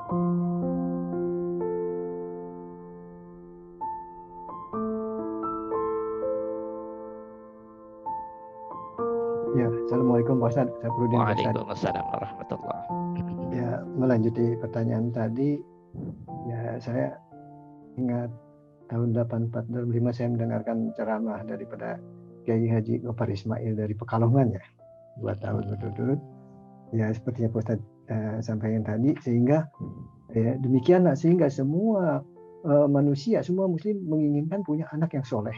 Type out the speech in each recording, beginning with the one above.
Ya, Assalamualaikum Pak Ustadz, Syafruddin Pak Ustadz. Waalaikumsalam warahmatullahi. Ya, melanjuti pertanyaan tadi, ya saya ingat tahun 84 2005 saya mendengarkan ceramah daripada Kiai Haji Gofar Ismail dari Pekalongan ya, 2 tahun berturut-turut. Ya, seperti yang Pak Ustadz sampaikan tadi, sehingga ya, demikianlah sehingga semua manusia, semua muslim menginginkan punya anak yang soleh.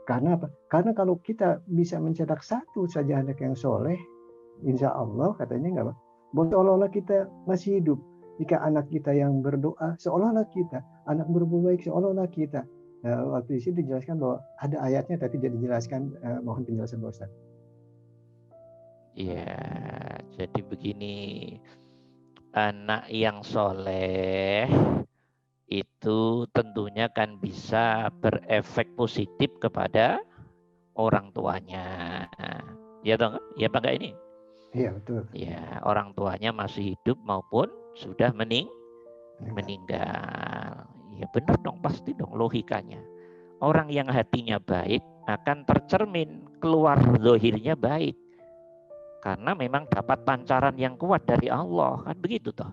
Karena apa? Karena kalau kita bisa mencetak satu saja anak yang soleh, insya Allah katanya nggak apa, seolah-olah kita masih hidup. Jika anak kita yang berdoa, seolah-olah kita, anak berbuat baik, seolah-olah kita. Waktu itu dijelaskan bahwa ada ayatnya, tapi tidak dijelaskan. Mohon penjelasan Pak Ustaz. Ya, jadi begini, anak yang soleh itu tentunya kan bisa berefek positif kepada orang tuanya. Ya toh, ya apa enggak ini? Iya, betul. Ya, orang tuanya masih hidup maupun sudah meninggal. Ya benar dong, pasti dong logikanya. Orang yang hatinya baik akan tercermin keluar zahirnya baik. Karena memang dapat pancaran yang kuat dari Allah, kan begitu toh.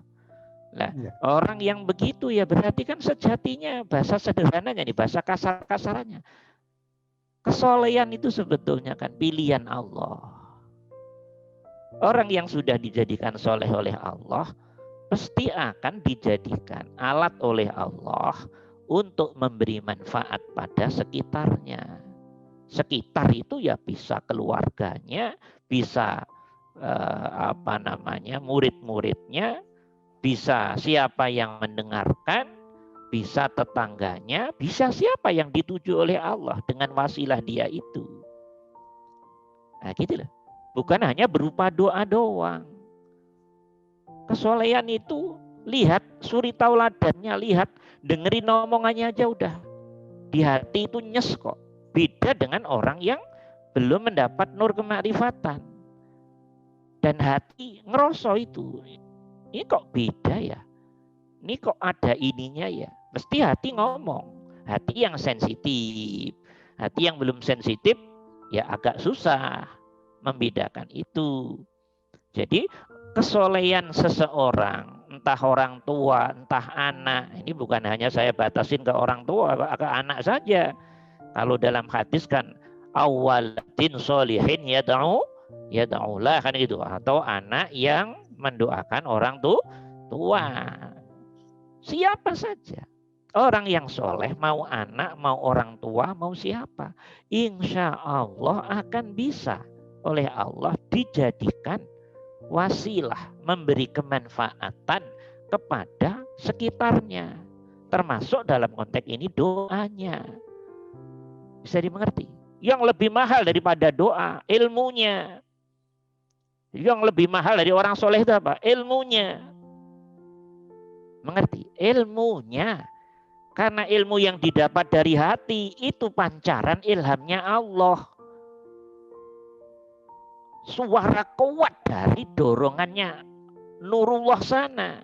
Nah, Ya. orang yang begitu ya berarti kan sejatinya, bahasa sederhananya nih, bahasa kasar-kasarannya, kesolehan itu sebetulnya kan pilihan Allah. Orang yang sudah dijadikan soleh oleh Allah pasti akan dijadikan alat oleh Allah untuk memberi manfaat pada sekitarnya. Sekitar itu ya bisa keluarganya, bisa murid-muridnya, bisa siapa yang mendengarkan, bisa tetangganya, bisa siapa yang dituju oleh Allah dengan wasilah dia itu. Nah gitu loh. Bukan hanya berupa doa doang. Kesolehan itu lihat suri tauladannya, lihat dengerin omongannya aja udah. Di hati itu nyes kok. Beda dengan orang yang belum mendapat nur kemakrifatan. Dan hati ngeroso itu. Ini kok beda ya? Ini kok ada ininya ya? Mesti hati ngomong. Hati yang sensitif. Hati yang belum sensitif ya agak susah membedakan itu. Jadi kesolehan seseorang, entah orang tua, entah anak, ini bukan hanya saya batasin ke orang tua, ke anak saja. Kalau dalam hadis kan awaladin solihin yad'ulah kan gitu, atau anak yang mendoakan orang tua. Siapa saja. Orang yang soleh, mau anak, mau orang tua, mau siapa. Insya Allah akan bisa oleh Allah dijadikan wasilah memberi kemanfaatan kepada sekitarnya. Termasuk dalam konteks ini doanya. Bisa dimengerti. Yang lebih mahal daripada doa, ilmunya. Yang lebih mahal dari orang soleh itu apa? Ilmunya. Mengerti? Ilmunya. Karena ilmu yang didapat dari hati itu pancaran ilhamnya Allah. Suara kuat dari dorongannya Nurullah sana.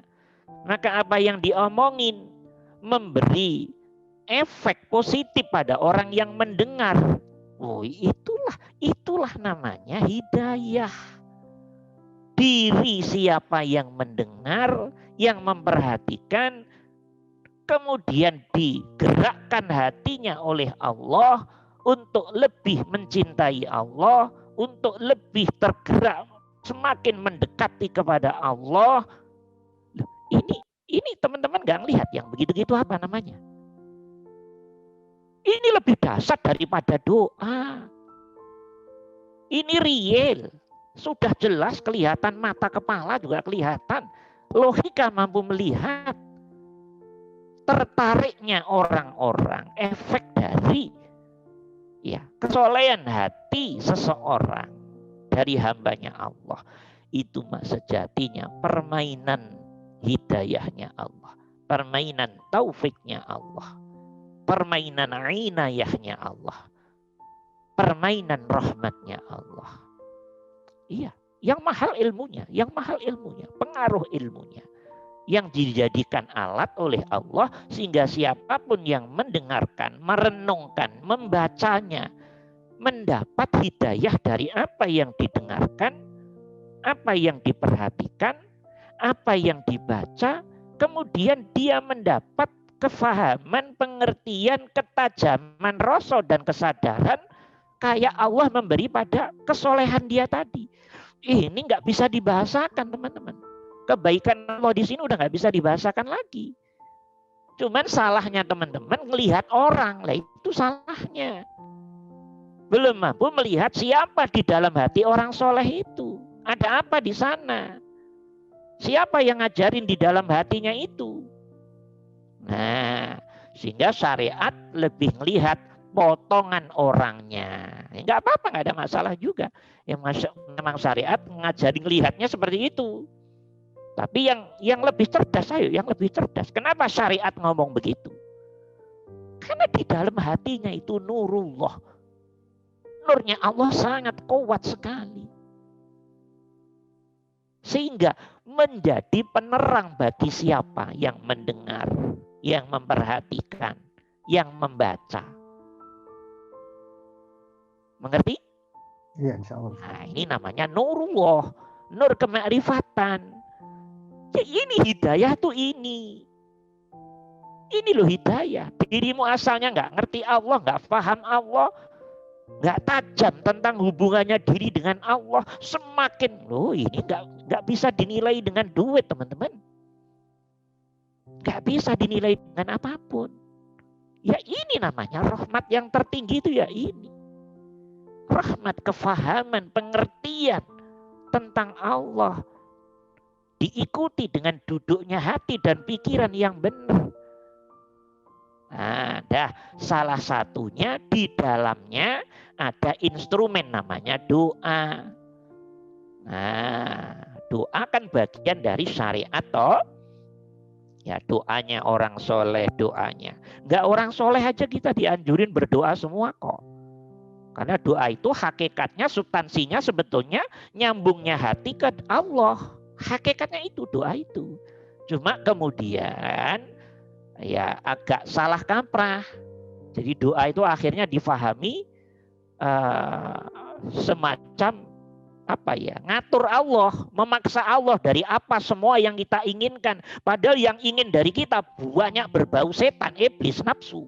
Maka apa yang diomongin memberi efek positif pada orang yang mendengar. Oh, itulah namanya hidayah. Diri siapa yang mendengar, yang memperhatikan, kemudian digerakkan hatinya oleh Allah untuk lebih mencintai Allah, untuk lebih tergerak, semakin mendekati kepada Allah. Ini teman-teman gak lihat yang begitu-gitu apa namanya? Ini lebih dahsyat daripada doa. Ini real. Sudah jelas kelihatan, mata kepala juga kelihatan. Logika mampu melihat. Tertariknya orang-orang efek dari kesolehan hati seseorang dari hambanya Allah. Itu sejatinya permainan hidayahnya Allah. Permainan taufiknya Allah. Permainan inayahnya Allah. Permainan rahmatnya Allah. Iya. Yang mahal ilmunya, pengaruh ilmunya. Yang dijadikan alat oleh Allah sehingga siapapun yang mendengarkan, merenungkan, membacanya, mendapat hidayah dari apa yang didengarkan, apa yang diperhatikan, apa yang dibaca, kemudian dia mendapat kefahaman, pengertian, ketajaman rasa dan kesadaran kayak Allah memberi pada kesolehan dia tadi. Ini nggak bisa dibahasakan, teman-teman. Kebaikan Allah di sini udah nggak bisa dibahasakan lagi. Cuman salahnya teman-teman melihat orang, lah itu salahnya. Belum mampu melihat siapa di dalam hati orang soleh itu. Ada apa di sana? Siapa yang ngajarin di dalam hatinya itu? Nah, sehingga syariat lebih melihat potongan orangnya. Enggak apa-apa, enggak ada masalah juga. Yang memang syariat ngajari melihatnya seperti itu. Tapi yang lebih cerdas, yang lebih cerdas. Kenapa syariat ngomong begitu? Karena di dalam hatinya itu nurullah. Nurnya Allah sangat kuat sekali. Sehingga menjadi penerang bagi siapa yang mendengar, yang memperhatikan, yang membaca. Mengerti? Iya, insya Allah. Nah, ini namanya nurullah, nur kemakrifatan. Ya, ini hidayah tuh ini. Ini loh hidayah. Dirimu asalnya nggak ngerti Allah, nggak paham Allah, nggak tajam tentang hubungannya diri dengan Allah. Semakin loh ini nggak bisa dinilai dengan duit, teman-teman. Nggak bisa dinilai dengan apapun. Ya ini namanya rahmat yang tertinggi itu ya ini. Rahmat, kefahaman, pengertian tentang Allah diikuti dengan duduknya hati dan pikiran yang benar. Nah, salah satunya di dalamnya ada instrumen namanya doa. Nah, doa kan bagian dari syariat toh. Ya doanya orang soleh doanya. Enggak orang soleh aja kita dianjurin berdoa semua kok. Karena doa itu hakikatnya, substansinya sebetulnya nyambungnya hati ke Allah. Hakikatnya itu doa itu. Cuma kemudian ya agak salah kaprah. Jadi doa itu akhirnya difahami semacam apa ya, ngatur Allah, memaksa Allah dari apa semua yang kita inginkan. Padahal yang ingin dari kita banyak berbau setan, iblis, nafsu.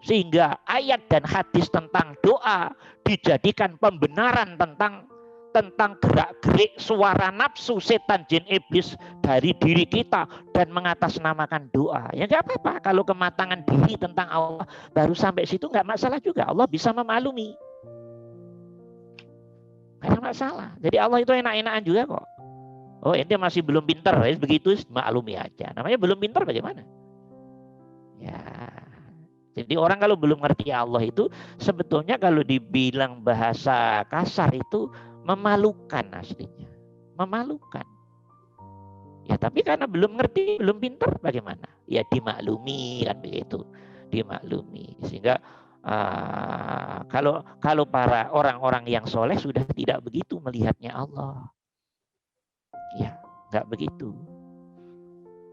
Sehingga ayat dan hadis tentang doa dijadikan pembenaran tentang gerak-gerik suara nafsu setan jin iblis dari diri kita dan mengatasnamakan doa. Ya nggak apa-apa kalau kematangan diri tentang Allah baru sampai situ nggak masalah juga. Allah bisa memaklumi. Nggak ada masalah. Jadi Allah itu enak-enakan juga kok. Oh ente masih belum pinter, begitu maklumi aja. Namanya belum pinter bagaimana? Ya. Jadi orang kalau belum ngerti Allah itu sebetulnya kalau dibilang bahasa kasar itu memalukan aslinya. Memalukan. Ya tapi karena belum ngerti, belum pinter bagaimana? Ya dimaklumi kan begitu. Dimaklumi. Sehingga kalau para orang-orang yang soleh sudah tidak begitu melihatnya Allah. Ya nggak begitu.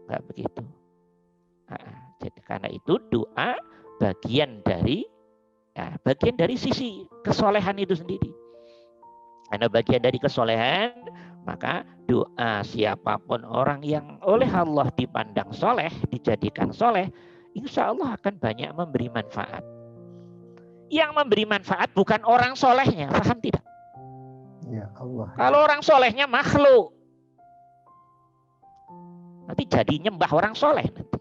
Nggak begitu. Jadi karena itu doa bagian dari sisi kesolehan itu sendiri. Karena bagian dari kesolehan, maka doa siapapun orang yang oleh Allah dipandang soleh, dijadikan soleh, insya Allah akan banyak memberi manfaat. Yang memberi manfaat bukan orang solehnya, paham tidak? Ya Allah. Kalau orang solehnya makhluk, nanti jadi nyembah orang soleh nanti.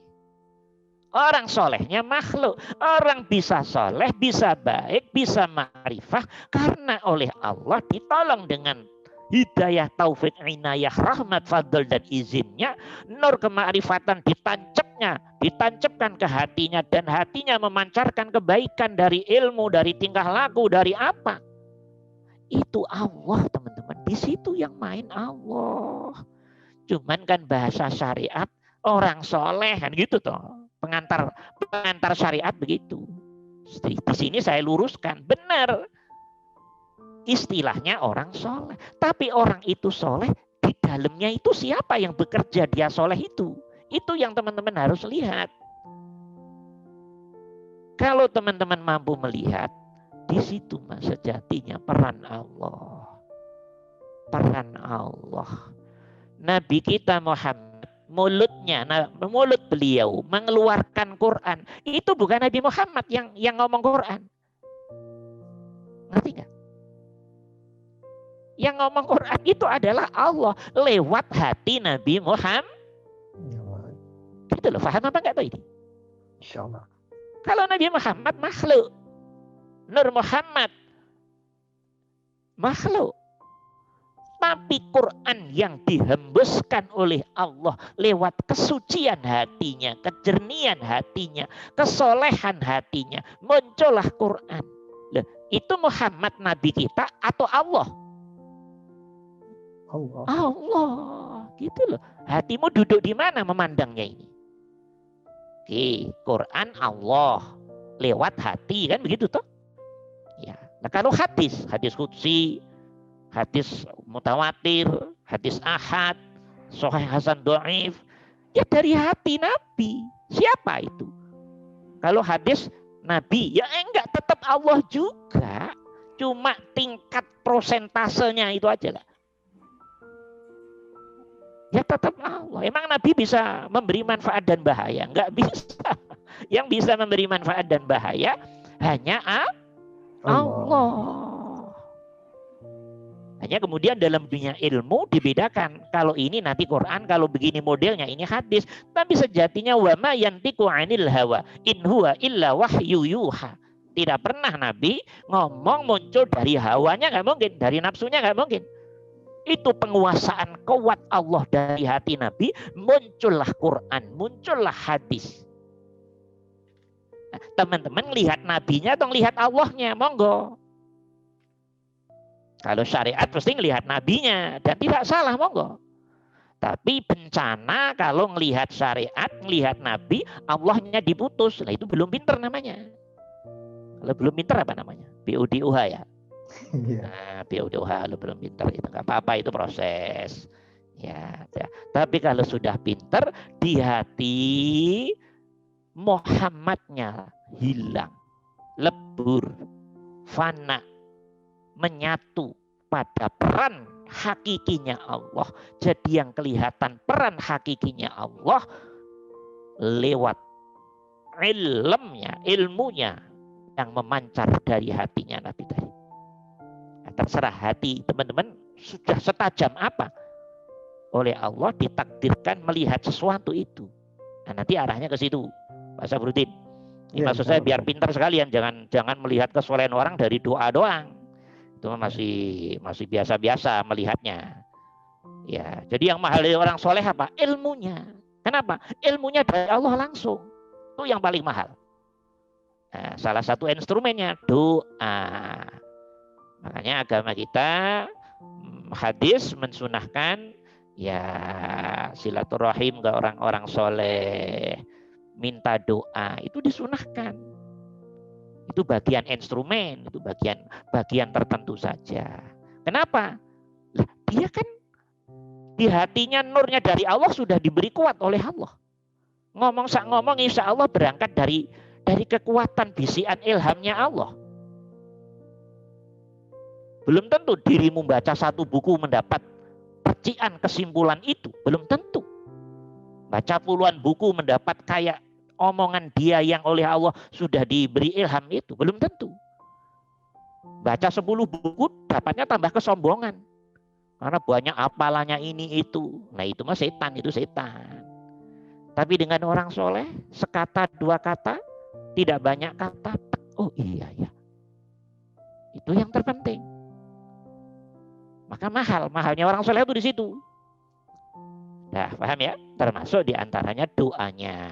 Orang solehnya makhluk. Orang bisa soleh, bisa baik, bisa ma'rifah. Karena oleh Allah ditolong dengan hidayah, taufik, inayah, rahmat, fadl, dan izinnya. Nur kemakrifatan ditancapkan ke hatinya. Dan hatinya memancarkan kebaikan dari ilmu, dari tingkah laku, dari apa. Itu Allah teman-teman. Di situ yang main Allah. Cuman kan bahasa syariat orang soleh kan gitu toh. Pengantar syariat begitu. Di sini saya luruskan, benar. istilahnya orang soleh. Tapi orang itu soleh, di dalamnya itu siapa yang bekerja dia soleh itu? Itu yang teman-teman harus lihat. Kalau teman-teman mampu melihat, di situ mas sejatinya peran Allah. Peran Allah. Nabi kita Muhammad, mulut beliau mengeluarkan Quran. Itu bukan Nabi Muhammad yang ngomong Quran. Ngerti nggak? Yang ngomong Quran itu adalah Allah lewat hati Nabi Muhammad. Gitu loh, paham apa enggak tuh ini? Insyaallah. Kalau Nabi Muhammad makhluk, Nur Muhammad makhluk. Tapi Quran yang dihembuskan oleh Allah lewat kesucian hatinya, kejernihan hatinya, kesolehan hatinya, muncullah Quran. Loh, itu Muhammad Nabi kita atau Allah? Allah. Allah, gitu loh. Hatimu duduk di mana memandangnya ini? Oke, Quran Allah lewat hati kan begitu toh? Ya. Nah kalau hadis qudsi, hadis mutawatir, hadis ahad, sahih hasan dhaif, ya dari hati Nabi. Siapa itu? Kalau hadis Nabi, ya enggak, tetap Allah juga. Cuma tingkat prosentasenya itu aja lah. Ya tetap Allah. Emang Nabi bisa memberi manfaat dan bahaya? Enggak bisa. Yang bisa memberi manfaat dan bahaya hanya Allah. Hanya kemudian dalam dunia ilmu dibedakan. Kalau ini nanti Quran, kalau begini modelnya ini hadis. Tapi sejatinya wa ma yantiqu 'anil hawa in huwa illa wahyu yuha. Tidak pernah Nabi ngomong muncul dari hawanya, nggak mungkin. Dari nafsunya nggak mungkin. Itu penguasaan kuat Allah dari hati Nabi, muncullah Quran, muncullah hadis. Nah, teman-teman lihat nabinya atau lihat Allahnya, monggo. Kalau syariat pasti ngelihat nabinya dan tidak salah, monggo. Tapi bencana kalau ngelihat syariat, ngelihat nabi, Allahnya diputus. Nah itu belum pinter namanya. Kalau belum pinter apa namanya? BUDUH ya. Nah, BUDUH lo belum pinter itu nggak apa-apa, itu proses. Ya. Tapi kalau sudah pinter, di hati Muhammadnya hilang, lebur, fana, menyatu pada peran hakikinya Allah. Jadi yang kelihatan peran hakikinya Allah lewat ilmunya yang memancar dari hatinya Nabi tadi. Nah, terserah hati teman-teman sudah setajam apa oleh Allah ditakdirkan melihat sesuatu itu. Nah, nanti arahnya ke situ, Pak Sabrudin. Ini ya, maksud saya biar pintar sekalian, jangan melihat kesolehan orang dari doa doang. Itu masih biasa-biasa melihatnya. Ya, jadi yang mahal dari orang soleh apa? Ilmunya. Kenapa? Ilmunya dari Allah langsung. Itu yang paling mahal. Nah, salah satu instrumennya doa. Makanya agama kita hadis mensunahkan ya silaturahim ke orang-orang soleh, minta doa, itu disunahkan. Itu bagian instrumen, itu bagian tertentu saja. Kenapa? Lah, dia kan di hatinya nurnya dari Allah sudah diberi kuat oleh Allah. Ngomong insya Allah berangkat dari kekuatan bisikan ilhamnya Allah. Belum tentu dirimu baca satu buku mendapat percikan kesimpulan itu. Belum tentu. Baca puluhan buku mendapat kayak omongan dia yang oleh Allah sudah diberi ilham itu. Belum tentu. Baca 10 buku dapatnya tambah kesombongan. Karena banyak apalannya ini itu. Nah itu mah setan, itu setan. Tapi dengan orang soleh, sekata dua kata, tidak banyak kata. Oh iya ya. Itu yang terpenting. Maka mahalnya orang soleh itu di situ. Nah, paham ya? Termasuk diantaranya doanya.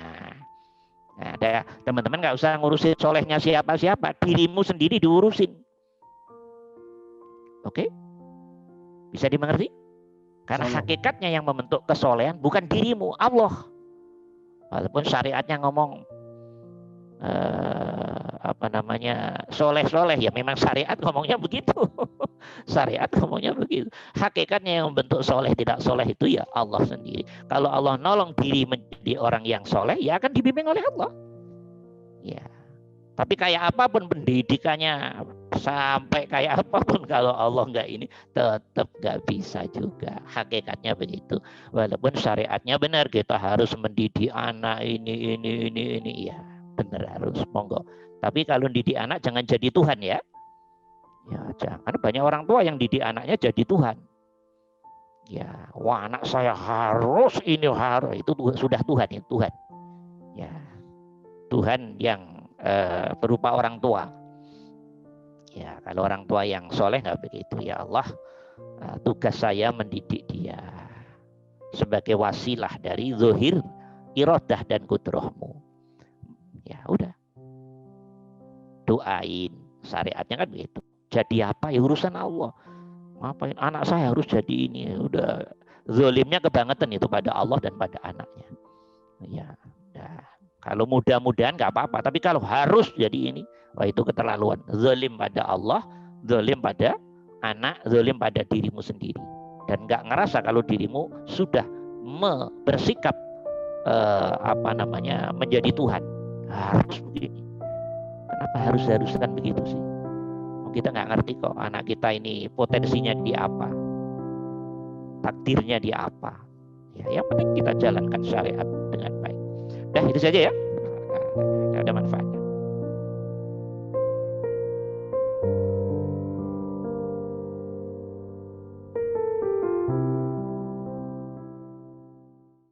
Nah, teman-teman nggak usah ngurusin solehnya siapa-siapa, dirimu sendiri diurusin. Oke? Bisa dimengerti? Karena hakikatnya yang membentuk kesolehan bukan dirimu, Allah. Walaupun syariatnya ngomong soleh ya memang syariat ngomongnya begitu. Syariat ngomongnya begitu. Hakikatnya yang membentuk soleh tidak soleh itu ya Allah sendiri. Kalau Allah nolong diri menjadi orang yang soleh, ya akan dibimbing oleh Allah. Ya. Tapi kayak apapun pendidikannya, sampai kayak apapun, kalau Allah nggak ini, tetap nggak bisa juga. Hakikatnya begitu. Walaupun syariatnya benar, kita harus mendidik anak ini, ya benar, harus, monggo. Tapi kalau didik anak jangan jadi Tuhan ya. Ya jangan, banyak orang tua yang didik anaknya jadi Tuhan. Ya, wah anak saya harus ini, harus itu, sudah Tuhan ya, Tuhan. Ya, Tuhan yang berupa orang tua. Ya, kalau orang tua yang soleh nggak begitu. Ya Allah, tugas saya mendidik dia sebagai wasilah dari zuhir, iradah dan kudrahmu. Ya udah, doain. Syariatnya kan begitu. Jadi apa ya urusan Allah. Ngapain anak saya harus jadi ini? Udah, zolimnya kebangetan itu pada Allah dan pada anaknya. Ya, udah. Kalau mudah-mudahan nggak apa-apa, tapi kalau harus jadi ini, wah itu keterlaluan. Zalim pada Allah, zalim pada anak, zalim pada dirimu sendiri. Dan nggak ngerasa kalau dirimu sudah bersikap menjadi Tuhan. Harus begini. Kenapa harus-harusan begitu sih? Kita nggak ngerti kok anak kita ini potensinya di apa, takdirnya di apa. Ya, yang penting kita jalankan syariat dengan baik. Dah itu saja ya. Ada manfaatnya.